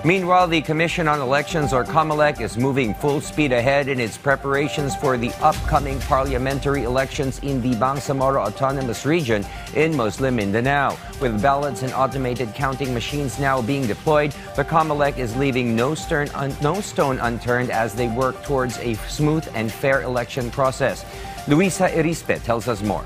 Meanwhile, the Commission on Elections, or COMELEC, is moving full speed ahead in its preparations for the upcoming parliamentary elections in the Bangsamoro Autonomous Region in Muslim Mindanao. With ballots and automated counting machines now being deployed, the COMELEC is leaving no stone unturned as they work towards a smooth and fair election process. Luisa Erispe tells us more.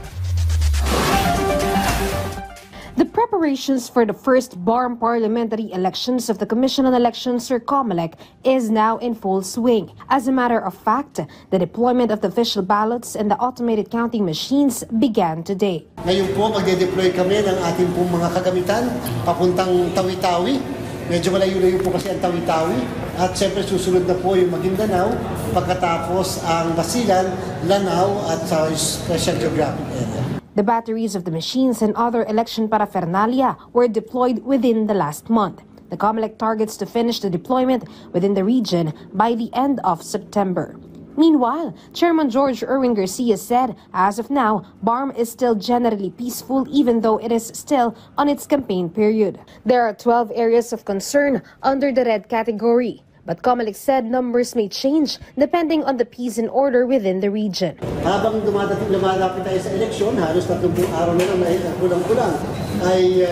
The preparations for the first BARM parliamentary elections of the Commission on Elections, or COMELEC, is now in full swing. As a matter of fact, the deployment of the official ballots and the automated counting machines began today. Ngayon po, magde-deploy kami ng ating pong mga kagamitan papuntang Tawi-Tawi. Medyo malayo-layo po kasi ang Tawi-Tawi. At siyempre susunod na po yung Maguindanao, pagkatapos ang Basilan, Lanao at sa Special Geographic Area. The batteries of the machines and other election paraphernalia were deployed within the last month. The COMELEC targets to finish the deployment within the region by the end of September. Meanwhile, Chairman George Erwin Garcia said, as of now, BARM is still generally peaceful even though it is still on its campaign period. There are 12 areas of concern under the red category. But COMELEC said numbers may change depending on the peace and order within the region. Habang lumalapit tayo sa eleksyon, halos 30 araw na lang kulang-kulang, ay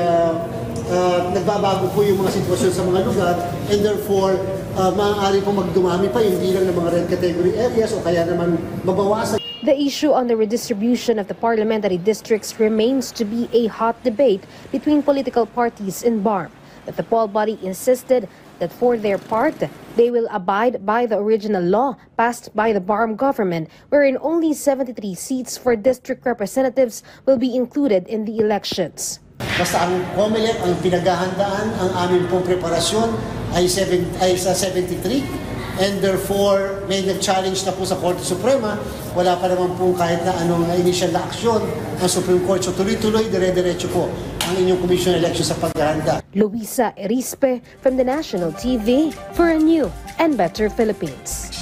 nagbabago po yung mga sitwasyon sa mga lugar, and therefore, maaari po magdumami pa yung bilang ng mga red category areas o kaya naman mabawasan. The issue on the redistribution of the parliamentary districts remains to be a hot debate between political parties in BARM. But the poll body insisted that for their part, they will abide by the original law passed by the BARM government, wherein only 73 seats for district representatives will be included in the elections. Basta ang COMELEC, ang pinaghahandaan, ang aming pong preparasyon ay sa 73, and therefore may nag-challenge na po sa Korte Suprema. Wala pa naman po kahit na anong initial na aksyon ang Supreme Court. So tuloy-tuloy, dire-diretso po ang inyong Commission on Elections sa paghahanda. Luisa Erispe from the National TV for a new and better Philippines.